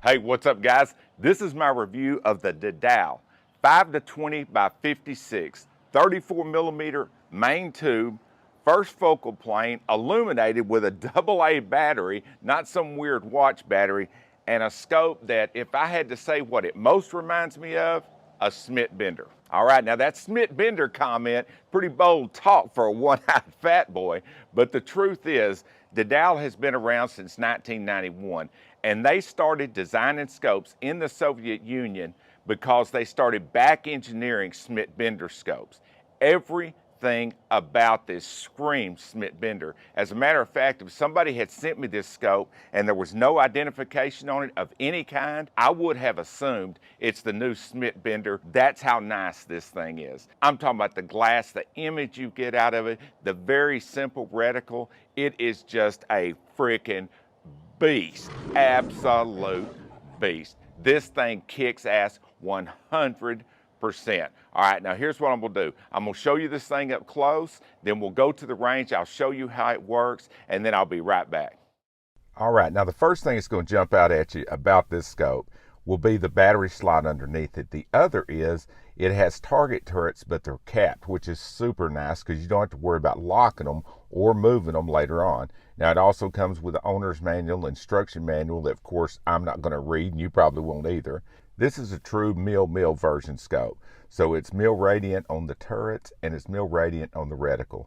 Hey, what's up guys? This is my review of the Dedal 5-20 by 56 34 millimeter main tube, first focal plane, illuminated with a AA battery, not some weird watch battery, and a scope that, if I had to say what it most reminds me of, a Smith Bender. All right, now that Smith Bender comment, pretty bold talk for a one-eyed fat boy, but the truth is, Dedal has been around since 1991, and they started designing scopes in the Soviet Union because they started back engineering Smith Bender scopes. Everything about this screams Smith Bender. As a matter of fact, if somebody had sent me this scope and there was no identification on it of any kind, I would have assumed it's the new Smith Bender. That's how nice this thing is. I'm talking about the glass, the image you get out of it, the very simple reticle. It is just a freaking beast, absolute beast. This thing kicks ass 100%. All right, now here's what I'm gonna do. I'm gonna show you this thing up close, then we'll go to the range, I'll show you how it works, and then I'll be right back. All right, now the first thing that's gonna jump out at you about this scope will be the battery slot underneath it. The other is it has target turrets, but they're capped, which is super nice because you don't have to worry about locking them or moving them later on. Now it also comes with the owner's manual, instruction manual that of course I'm not going to read and you probably won't either. This is a true mil version scope. So it's mil radiant on the turrets and it's mil radiant on the reticle.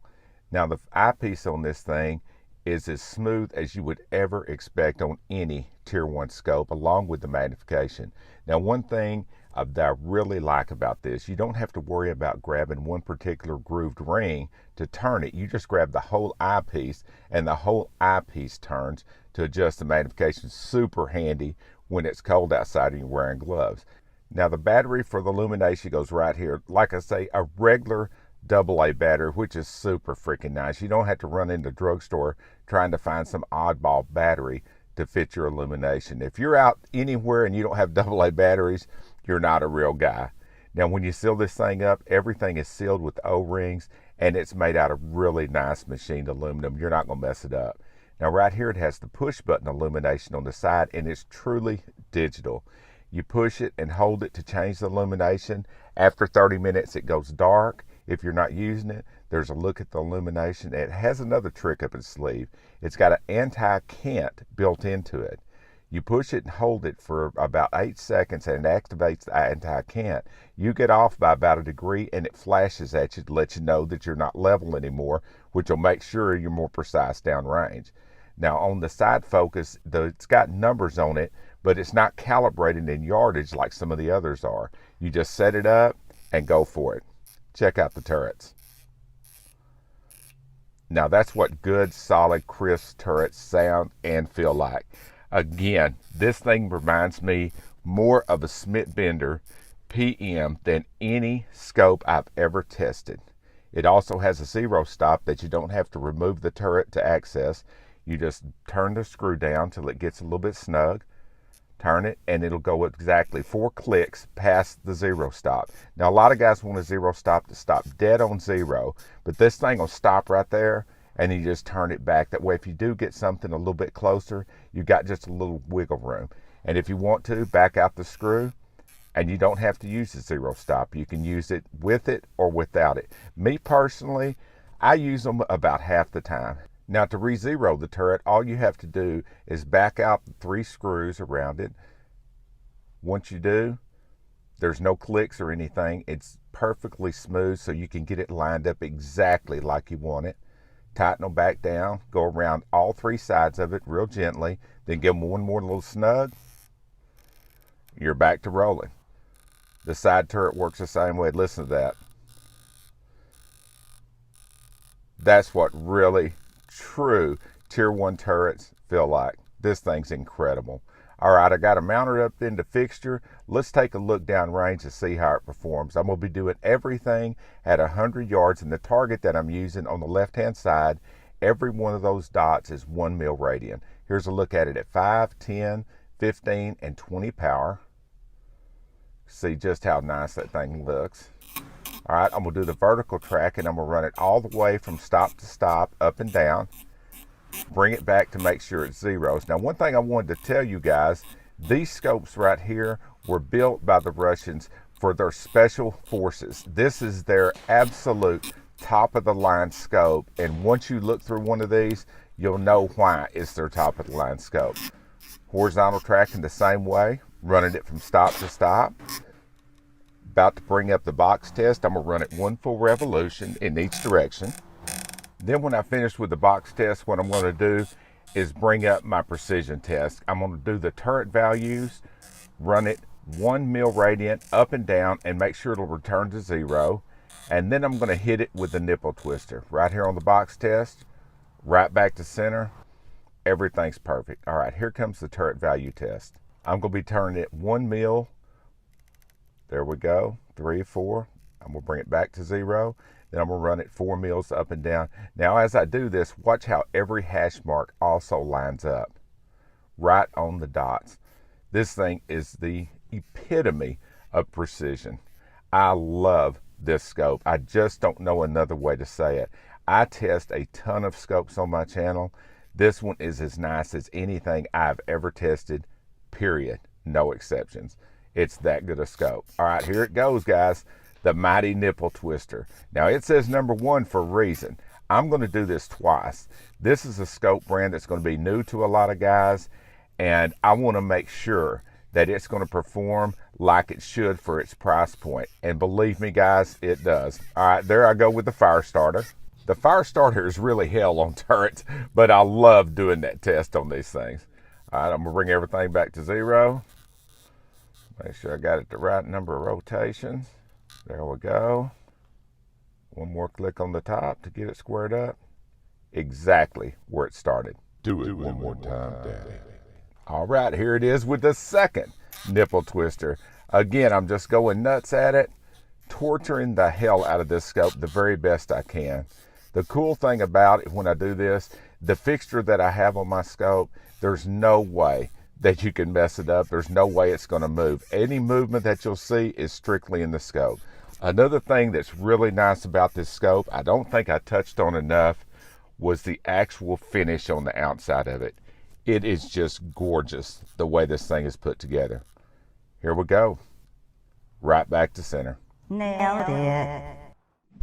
Now the eyepiece on this thing is as smooth as you would ever expect on any tier 1 scope, along with the magnification. Now one thing that I really like about this, you don't have to worry about grabbing one particular grooved ring to turn it. You just grab the whole eyepiece and the whole eyepiece turns to adjust the magnification. Super handy when it's cold outside and you're wearing gloves. Now the battery for the illumination goes right here. Like I say, a regular AA battery, which is super freaking nice. You don't have to run into the drugstore trying to find some oddball battery to fit your illumination. If you're out anywhere and you don't have AA batteries, you're not a real guy. Now when you seal this thing up, everything is sealed with O-rings and it's made out of really nice machined aluminum. You're not gonna mess it up. Now right here it has the push button illumination on the side and it's truly digital. You push it and hold it to change the illumination. After 30 minutes it goes dark. If you're not using it, there's a look at the illumination. It has another trick up its sleeve. It's got an anti-cant built into it. You push it and hold it for about 8 seconds and it activates the anti-cant. You get off by about a degree and it flashes at you to let you know that you're not level anymore, which will make sure you're more precise downrange. Now on the side focus, it's got numbers on it, but it's not calibrated in yardage like some of the others are. You just set it up and go for it. Check out the turrets. Now that's what good, solid, crisp turrets sound and feel like. Again, this thing reminds me more of a Smith Bender PM than any scope I've ever tested. It also has a zero stop that you don't have to remove the turret to access. You just turn the screw down till it gets a little bit snug. Turn it and it'll go exactly 4 clicks past the zero stop. Now a lot of guys want a zero stop to stop dead on zero, but this thing will stop right there and you just turn it back. That way if you do get something a little bit closer, you got just a little wiggle room. And if you want to, back out the screw and you don't have to use the zero stop. You can use it with it or without it. Me personally, I use them about half the time. Now to re-zero the turret, all you have to do is back out the 3 screws around it. Once you do, there's no clicks or anything. It's perfectly smooth so you can get it lined up exactly like you want it. Tighten them back down, go around all 3 sides of it real gently, then give them one more little snug. You're back to rolling. The side turret works the same way. Listen to that. That's what really true tier 1 turrets feel like. This thing's incredible. All right, I got it mounted up in the fixture. Let's take a look down range to see how it performs. I'm gonna be doing everything at 100 yards, and the target that I'm using on the left-hand side, every one of those dots is 1 mil radian. Here's a look at it at 5, 10, 15, and 20 power. See just how nice that thing looks. All right, I'm gonna do the vertical track and I'm gonna run it all the way from stop to stop, up and down. Bring it back to make sure it zeros. Now, one thing I wanted to tell you guys, These scopes right here were built by the Russians for their special forces. This is their absolute top of the line scope, and once you look through one of these, you'll know why it's their top of the line scope. Horizontal tracking the same way, running it from stop to stop. About to bring up the box test. I'm gonna run it 1 full revolution in each direction. Then when I finish with the box test, what I'm gonna do is bring up my precision test. I'm gonna do the turret values, run it 1 mil radiant up and down, and make sure it'll return to 0. And then I'm gonna hit it with the nipple twister. Right here on the box test, right back to center, everything's perfect. All right, here comes the turret value test. I'm gonna be turning it 1 mil. There we go, 3, 4. I'm gonna bring it back to 0. Then I'm gonna run it 4 mils up and down. Now as I do this, watch how every hash mark also lines up, right on the dots. This thing is the epitome of precision. I love this scope. I just don't know another way to say it. I test a ton of scopes on my channel. This one is as nice as anything I've ever tested, period, no exceptions. It's that good a scope. All right, here it goes, guys. The mighty nipple twister. Now it says number 1 for a reason. I'm gonna do this twice. This is a scope brand that's gonna be new to a lot of guys, and I wanna make sure that it's gonna perform like it should for its price point. And believe me guys, it does. All right, there I go with the fire starter. The fire starter is really hell on turrets, but I love doing that test on these things. All right, I'm gonna bring everything back to 0. Make sure I got it the right number of rotations. There we go. 1 more click on the top to get it squared up. Exactly where it started. Do it one more time, Daddy. All right, here it is with the second nipple twister. Again, I'm just going nuts at it, torturing the hell out of this scope the very best I can. The cool thing about it when I do this, the fixture that I have on my scope, there's no way that you can mess it up. There's no way it's gonna move. Any movement that you'll see is strictly in the scope. Another thing that's really nice about this scope, I don't think I touched on enough, was the actual finish on the outside of it. It is just gorgeous the way this thing is put together. Here we go. Right back to center. Nailed it.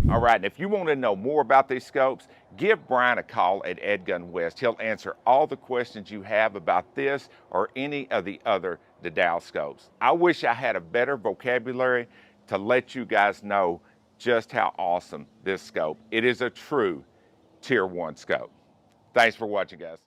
All right, and if you want to know more about these scopes, give Brian a call at Edgunwest. He'll answer all the questions you have about this or any of the other Dedal scopes. I wish I had a better vocabulary to let you guys know just how awesome this scope. It is a true Tier 1 scope. Thanks for watching, guys.